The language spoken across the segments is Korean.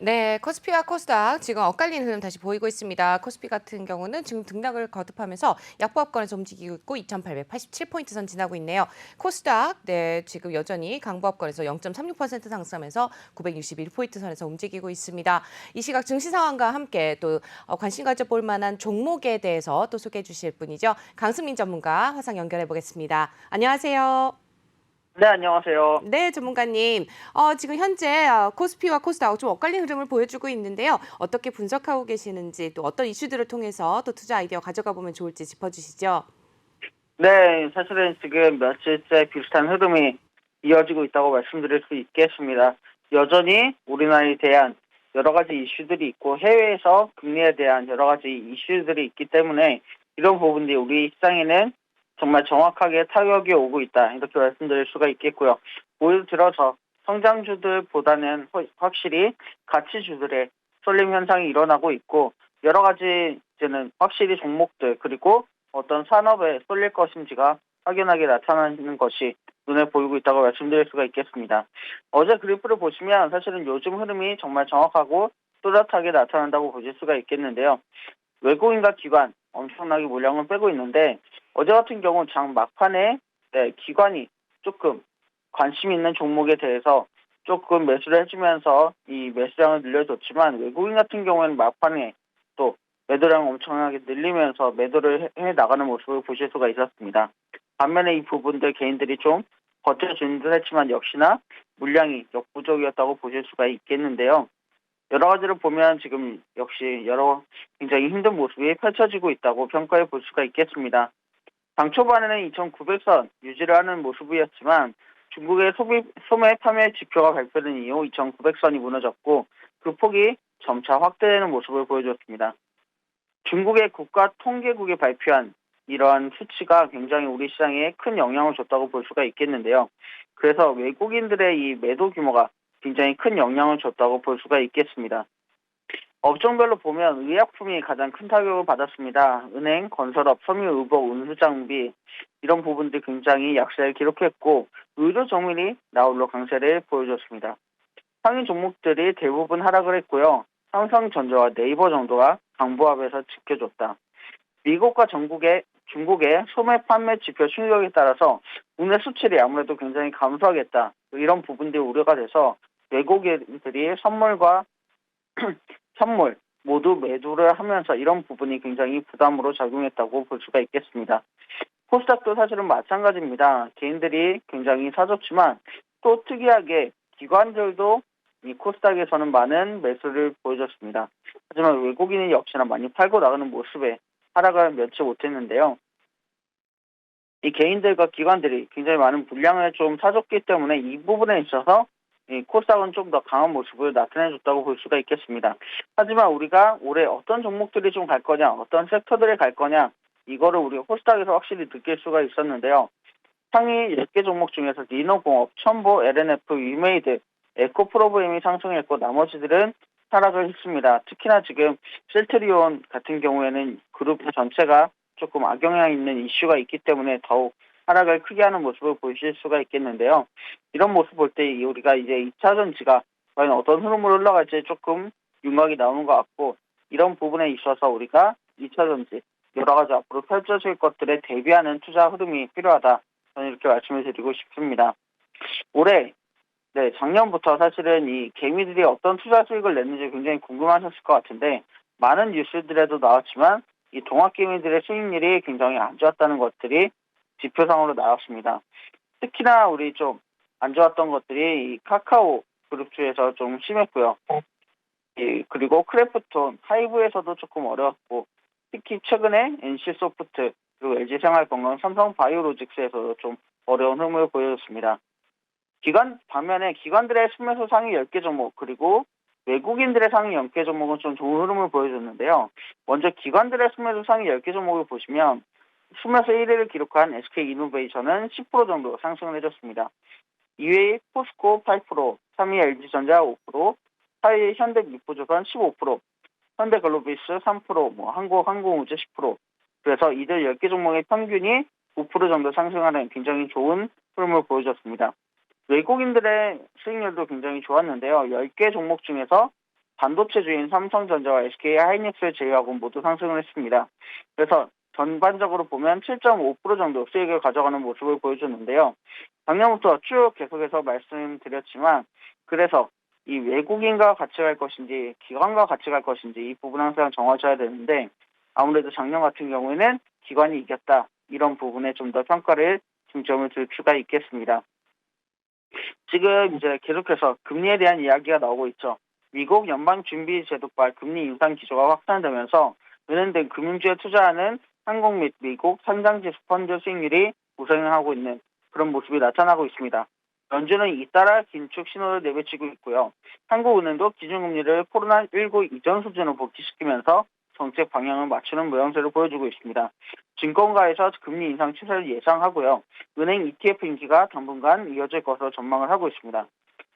네, 코스피와 코스닥 지금 엇갈리는 흐름 다시 보이고 있습니다. 코스피 같은 경우는 지금 등락을 거듭하면서 약보합권에서 움직이고 있고 2,887포인트 선 지나고 있네요. 코스닥, 네, 지금 여전히 강보합권에서 0.36% 상승하면서 961포인트 선에서 움직이고 있습니다. 이 시각 증시 상황과 함께 또 관심 가져볼 만한 종목에 대해서 또 소개해 주실 분이죠. 강승민 전문가 화상 연결해 보겠습니다. 안녕하세요. 네, 안녕하세요. 네, 전문가님. 지금 현재 코스피와 코스닥 좀 엇갈린 흐름을 보여주고 있는데요. 어떻게 분석하고 계시는지 또 어떤 이슈들을 통해서 또 투자 아이디어 가져가 보면 좋을지 짚어주시죠. 네, 사실은 지금 며칠째 비슷한 흐름이 이어지고 있다고 말씀드릴 수 있겠습니다. 여전히 우리나라에 대한 여러 가지 이슈들이 있고 해외에서 금리에 대한 여러 가지 이슈들이 있기 때문에 이런 부분들이 우리 시장에는 정말 정확하게 타격이 오고 있다. 이렇게 말씀드릴 수가 있겠고요. 올 들어서 성장주들보다는 확실히 가치주들의 쏠림 현상이 일어나고 있고 여러 가지 이제는 확실히 종목들 그리고 어떤 산업에 쏠릴 것인지가 확연하게 나타나는 것이 눈에 보이고 있다고 말씀드릴 수가 있겠습니다. 어제 그래프를 보시면 사실은 요즘 흐름이 정말 정확하고 뚜렷하게 나타난다고 보실 수가 있겠는데요. 외국인과 기관 엄청나게 물량을 빼고 있는데 어제 같은 경우 장 막판에 기관이 조금 관심 있는 종목에 대해서 조금 매수를 해주면서 이 매수량을 늘려줬지만 외국인 같은 경우에는 막판에 또 매도량을 엄청나게 늘리면서 매도를 해 나가는 모습을 보실 수가 있었습니다. 반면에 이 부분들 개인들이 좀 버텨주는 듯 했지만 역시나 물량이 역부족이었다고 보실 수가 있겠는데요. 여러 가지를 보면 지금 역시 굉장히 힘든 모습이 펼쳐지고 있다고 평가해 볼 수가 있겠습니다. 당 초반에는 2,900선 유지를 하는 모습이었지만 중국의 소매 판매 지표가 발표된 이후 2,900선이 무너졌고 그 폭이 점차 확대되는 모습을 보여줬습니다. 중국의 국가통계국이 발표한 이러한 수치가 굉장히 우리 시장에 큰 영향을 줬다고 볼 수가 있겠는데요. 그래서 외국인들의 이 매도 규모가 굉장히 큰 영향을 줬다고 볼 수가 있겠습니다. 업종별로 보면 의약품이 가장 큰 타격을 받았습니다. 은행, 건설업, 섬유, 의복, 운수장비 이런 부분들이 굉장히 약세를 기록했고 의료 정밀이 나홀로 강세를 보여줬습니다. 상위 종목들이 대부분 하락을 했고요. 삼성전자와 네이버 정도가 강보합에서 지켜줬다. 미국과 중국의 소매 판매 지표 충격에 따라서 국내 수출이 아무래도 굉장히 감소하겠다. 이런 부분들이 우려가 돼서 외국인들이 선물과 선물 모두 매도를 하면서 이런 부분이 굉장히 부담으로 작용했다고 볼 수가 있겠습니다. 코스닥도 사실은 마찬가지입니다. 개인들이 굉장히 사줬지만 또 특이하게 기관들도 이 코스닥에서는 많은 매수를 보여줬습니다. 하지만 외국인이 역시나 많이 팔고 나가는 모습에 하락을 면치 못했는데요. 이 개인들과 기관들이 굉장히 많은 물량을 좀 사줬기 때문에 이 부분에 있어서 이 코스닥은 좀 더 강한 모습을 나타내줬다고 볼 수가 있겠습니다. 하지만 우리가 올해 어떤 종목들이 좀 갈 거냐, 어떤 섹터들이 갈 거냐, 이거를 우리가 코스닥에서 확실히 느낄 수가 있었는데요. 상위 10개 종목 중에서 니노공업, 첨보, LNF, 위메이드, 에코프로브엠이 상승했고 나머지들은 하락을 했습니다. 특히나 지금 셀트리온 같은 경우에는 그룹 전체가 조금 악영향 있는 이슈가 있기 때문에 더욱 하락을 크게 하는 모습을 보실 수가 있겠는데요. 이런 모습 볼 때 우리가 이제 2차 전지가 과연 어떤 흐름으로 흘러갈지 조금 윤곽이 나오는 것 같고 이런 부분에 있어서 우리가 2차 전지 여러 가지 앞으로 펼쳐질 것들에 대비하는 투자 흐름이 필요하다. 저는 이렇게 말씀을 드리고 싶습니다. 올해 작년부터 사실은 이 개미들이 어떤 투자 수익을 냈는지 굉장히 궁금하셨을 것 같은데 많은 뉴스들에도 나왔지만 이 동학개미들의 수익률이 굉장히 안 좋았다는 것들이 지표상으로 나왔습니다. 특히나 우리 좀 안 좋았던 것들이 이 카카오 그룹주에서 좀 심했고요. 그리고 크래프톤, 하이브에서도 조금 어려웠고 특히 최근에 NC소프트 그리고 LG생활건강, 삼성바이오로직스에서도 좀 어려운 흐름을 보여줬습니다. 반면에 기관들의 순매수 상위 10개 종목 그리고 외국인들의 상위 10개 종목은 좀 좋은 흐름을 보여줬는데요. 먼저 기관들의 순매수 상위 10개 종목을 보시면 순매수 1위를 기록한 SK이노베이션은 10% 정도 상승을 해줬습니다. 2위 포스코 8%, 3위 LG전자 5%, 4위 현대미포조선 15%, 현대글로비스 3%, 한국항공우주 10%. 그래서 이들 10개 종목의 평균이 5% 정도 상승하는 굉장히 좋은 흐름을 보여줬습니다. 외국인들의 수익률도 굉장히 좋았는데요. 10개 종목 중에서 반도체주인 삼성전자와 SK하이닉스를 제외하고 모두 상승을 했습니다. 그래서 전반적으로 보면 7.5% 정도 수익을 가져가는 모습을 보여줬는데요. 작년부터 쭉 계속해서 말씀드렸지만 그래서 이 외국인과 같이 갈 것인지 기관과 같이 갈 것인지 이 부분 항상 정하셔야 되는데 아무래도 작년 같은 경우에는 기관이 이겼다. 이런 부분에 좀 더 평가를 중점을 둘 필요가 있겠습니다. 지금 이제 계속해서 금리에 대한 이야기가 나오고 있죠. 미국 연방준비제도발 금리 인상 기조가 확산되면서 은행 등 금융주에 투자하는 한국 및 미국 선장지수 펀드 수익률이 우상향하고 있는 그런 모습이 나타나고 있습니다. 연준은 잇따라 긴축 신호를 내비치고 있고요. 한국은행도 기준금리를 코로나19 이전 수준으로 복귀시키면서 정책 방향을 맞추는 모양새를 보여주고 있습니다. 증권가에서 금리 인상 추세를 예상하고요. 은행 ETF 인기가 당분간 이어질 것으로 전망을 하고 있습니다.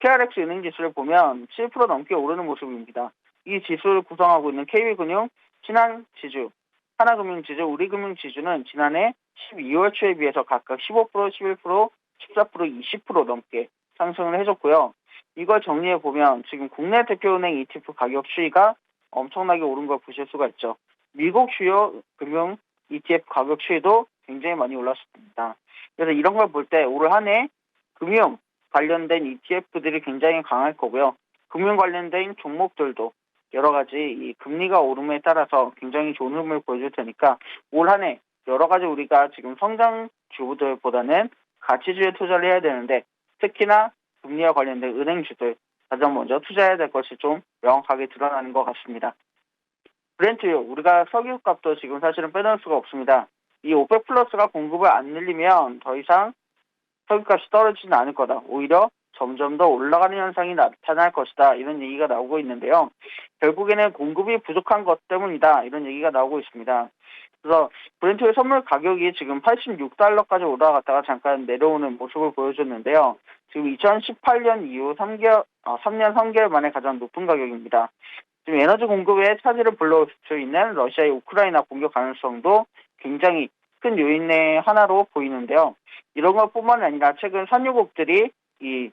KRX 은행지수를 보면 7% 넘게 오르는 모습입니다. 이 지수를 구성하고 있는 KB금융, 신한지주, 하나금융지주, 우리금융지주는 지난해 12월 초에 비해서 각각 15%, 11%, 14%, 20% 넘게 상승을 해줬고요. 이걸 정리해보면 지금 국내 대표은행 ETF 가격 추이가 엄청나게 오른 걸 보실 수가 있죠. 미국 주요 금융 ETF 가격 추이도 굉장히 많이 올랐습니다. 그래서 이런 걸 볼 때 올 한 해 금융 관련된 ETF들이 굉장히 강할 거고요. 금융 관련된 종목들도 여러 가지 이 금리가 오름에 따라서 굉장히 좋은 흐름을 보여줄 테니까 올 한 해 여러 가지 우리가 지금 성장주들보다는 가치주에 투자를 해야 되는데 특히나 금리와 관련된 은행주들 가장 먼저 투자해야 될 것이 좀 명확하게 드러나는 것 같습니다. 브렌트유, 우리가 석유값도 지금 사실은 빼놓을 수가 없습니다. 이 오펙 플러스가 공급을 안 늘리면 더 이상 석유값이 떨어지지는 않을 거다. 오히려 점점 더 올라가는 현상이 나타날 것이다. 이런 얘기가 나오고 있는데요. 결국에는 공급이 부족한 것 때문이다. 이런 얘기가 나오고 있습니다. 그래서 브렌트의 선물 가격이 지금 86달러까지 올라갔다가 잠깐 내려오는 모습을 보여줬는데요. 지금 2018년 이후 3년 3개월 만에 가장 높은 가격입니다. 지금 에너지 공급에 차질을 불러올 수 있는 러시아의 우크라이나 공격 가능성도 굉장히 큰 요인의 하나로 보이는데요. 이런 것뿐만 아니라 최근 산유국들이 이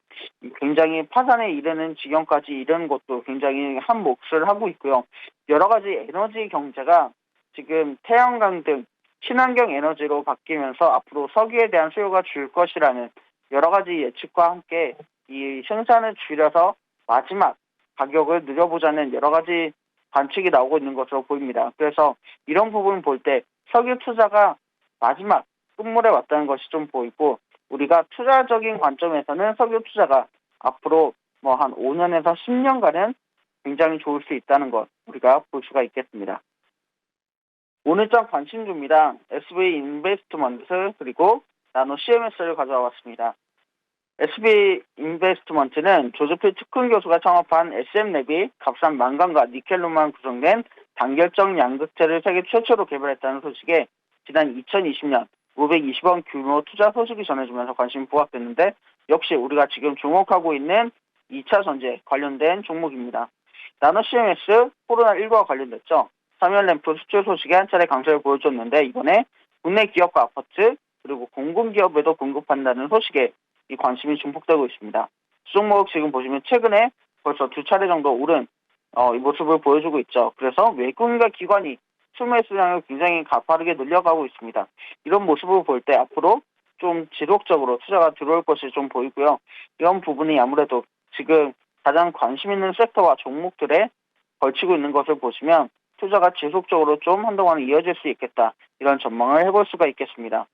굉장히 파산에 이르는 지경까지 이르는 것도 굉장히 한 몫을 하고 있고요. 여러 가지 에너지 경제가 지금 태양광 등 친환경 에너지로 바뀌면서 앞으로 석유에 대한 수요가 줄 것이라는 여러 가지 예측과 함께 이 생산을 줄여서 마지막 가격을 늘려보자는 여러 가지 관측이 나오고 있는 것으로 보입니다. 그래서 이런 부분을 볼 때 석유 투자가 마지막 끝물에 왔다는 것이 좀 보이고 우리가 투자적인 관점에서는 석유 투자가 앞으로 뭐 한 5년에서 10년간은 굉장히 좋을 수 있다는 것 우리가 볼 수가 있겠습니다. 오늘장 관심주입니다. SB 인베스트먼트 그리고 나노 CMS를 가져와 봤습니다. SB 인베스트먼트는 조즈필 특훈 교수가 창업한 SM랩이 값싼 망간과 니켈로만 구성된 단결적 양극재를 세계 최초로 개발했다는 소식에 지난 2020년 520원 규모 투자 소식이 전해지면서 관심이 부각됐는데 역시 우리가 지금 주목하고 있는 2차 전지에 관련된 종목입니다. 나노 CMS 코로나19와 관련됐죠. 3열 램프 수출 소식에 한 차례 강세를 보여줬는데 이번에 국내 기업과 아파트 그리고 공공기업에도 공급한다는 소식에 이 관심이 증폭되고 있습니다. 수종목 지금 보시면 최근에 벌써 2차례 정도 오른 이 모습을 보여주고 있죠. 그래서 외국인과 기관이 수매수량을 굉장히 가파르게 늘려가고 있습니다. 이런 모습을 볼 때 앞으로 좀 지속적으로 투자가 들어올 것이 좀 보이고요. 이런 부분이 아무래도 지금 가장 관심 있는 섹터와 종목들에 걸치고 있는 것을 보시면 투자가 지속적으로 좀 한동안 이어질 수 있겠다. 이런 전망을 해볼 수가 있겠습니다.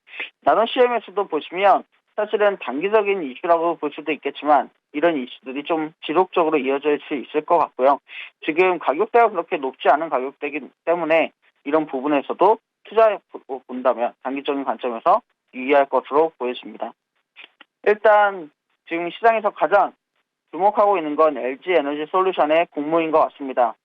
나노 CMS도 보시면 사실은 단기적인 이슈라고 볼 수도 있겠지만 이런 이슈들이 좀 지속적으로 이어질 수 있을 것 같고요. 지금 가격대가 그렇게 높지 않은 가격대이기 때문에 이런 부분에서도 투자해 본다면 단기적인 관점에서 유의할 것으로 보여집니다. 일단 지금 시장에서 가장 주목하고 있는 건 LG에너지솔루션의 공모인 것 같습니다.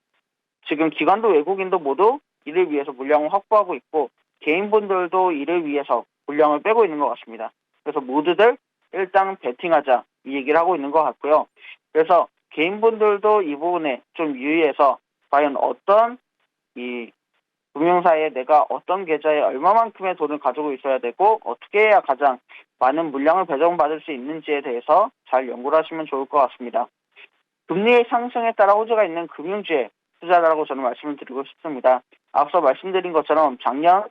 지금 기관도 외국인도 모두 이를 위해서 물량을 확보하고 있고 개인분들도 이를 위해서 물량을 빼고 있는 것 같습니다. 그래서 모두들 일단 베팅하자 이 얘기를 하고 있는 것 같고요. 그래서 개인분들도 이 부분에 좀 유의해서 과연 어떤 이 금융사에 내가 어떤 계좌에 얼마만큼의 돈을 가지고 있어야 되고 어떻게 해야 가장 많은 물량을 배정받을 수 있는지에 대해서 잘 연구를 하시면 좋을 것 같습니다. 금리의 상승에 따라 호재가 있는 금융주에 투자라고 저는 말씀을 드리고 싶습니다. 앞서 말씀드린 것처럼 작년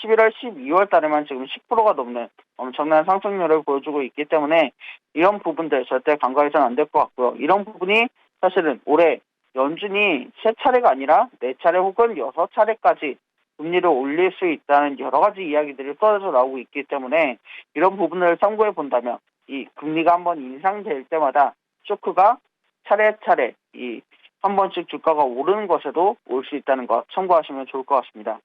11월, 12월 달에만 지금 10%가 넘는 엄청난 상승률을 보여주고 있기 때문에 이런 부분들 절대 간과해서는 안 될 것 같고요. 이런 부분이 사실은 올해 연준이 3차례가 아니라 4차례 혹은 6차례까지 금리를 올릴 수 있다는 여러 가지 이야기들이 쏟아져 나오고 있기 때문에 이런 부분을 참고해 본다면 이 금리가 한번 인상될 때마다 쇼크가 차례차례 한 번씩 주가가 오르는 것에도 올 수 있다는 것 참고하시면 좋을 것 같습니다.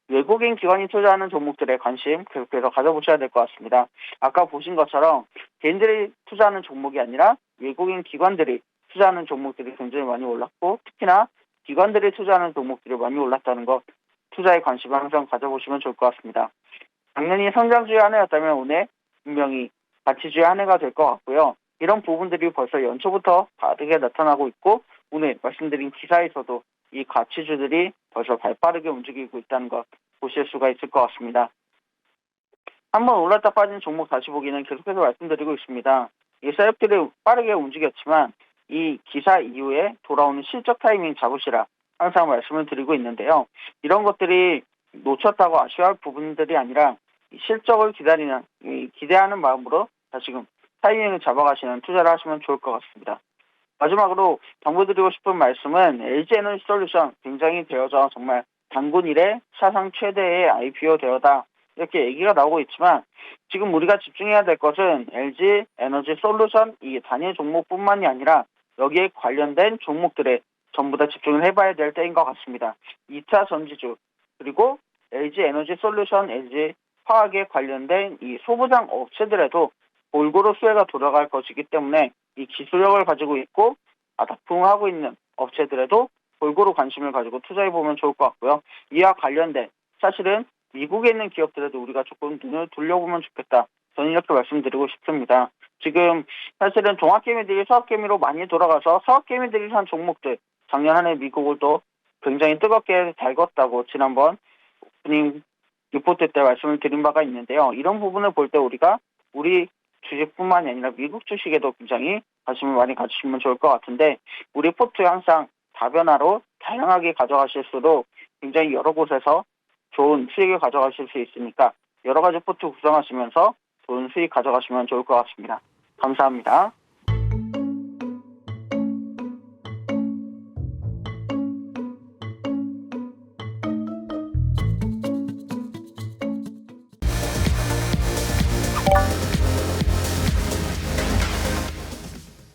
외국인 기관이 투자하는 종목들에 관심 계속해서 가져보셔야 될 것 같습니다. 아까 보신 것처럼 개인들이 투자하는 종목이 아니라 외국인 기관들이 투자하는 종목들이 굉장히 많이 올랐고 특히나 기관들이 투자하는 종목들이 많이 올랐다는 것 투자에 관심을 항상 가져보시면 좋을 것 같습니다. 작년이 성장주의 한 해였다면 올해 분명히 가치주의 한 해가 될 것 같고요. 이런 부분들이 벌써 연초부터 다르게 나타나고 있고 오늘 말씀드린 기사에서도 이 가치주들이 벌써 발빠르게 움직이고 있다는 것 보실 수가 있을 것 같습니다. 한번 올랐다 빠진 종목 다시 보기는 계속해서 말씀드리고 있습니다. 이 셀프들이 빠르게 움직였지만 이 기사 이후에 돌아오는 실적 타이밍 잡으시라 항상 말씀을 드리고 있는데요. 이런 것들이 놓쳤다고 아쉬워할 부분들이 아니라 실적을 기대하는 마음으로 다시금 타이밍을 잡아가시는 투자를 하시면 좋을 것 같습니다. 마지막으로 당부드리고 싶은 말씀은 LG에너지솔루션 굉장히 되어져 정말 단군 이래 사상 최대의 IPO 되어다 이렇게 얘기가 나오고 있지만 지금 우리가 집중해야 될 것은 LG에너지솔루션 이 단일 종목뿐만이 아니라 여기에 관련된 종목들에 전부 다 집중을 해봐야 될 때인 것 같습니다. 2차 전지주 그리고 LG에너지솔루션, LG화학에 관련된 이 소부장 업체들에도 골고루 수혜가 돌아갈 것이기 때문에 이 기술력을 가지고 있고 납품하고 있는 업체들에도 골고루 관심을 가지고 투자해보면 좋을 것 같고요. 이와 관련된 사실은 미국에 있는 기업들에도 우리가 조금 눈을 돌려보면 좋겠다. 저는 이렇게 말씀드리고 싶습니다. 지금 사실은 종합개미들이 서학개미로 많이 돌아가서 서학개미들이 산 종목들 작년 한 해 미국을 또 굉장히 뜨겁게 달궜다고 지난번 오프닝 리포트 때 말씀을 드린 바가 있는데요. 이런 부분을 볼 때 우리가 우리 주식뿐만이 아니라 미국 주식에도 굉장히 관심을 많이 가지시면 좋을 것 같은데 우리 포트에 항상 다변화로 다양하게 가져가실수록 굉장히 여러 곳에서 좋은 수익을 가져가실 수 있으니까 여러 가지 포트 구성하시면서 좋은 수익 가져가시면 좋을 것 같습니다. 감사합니다.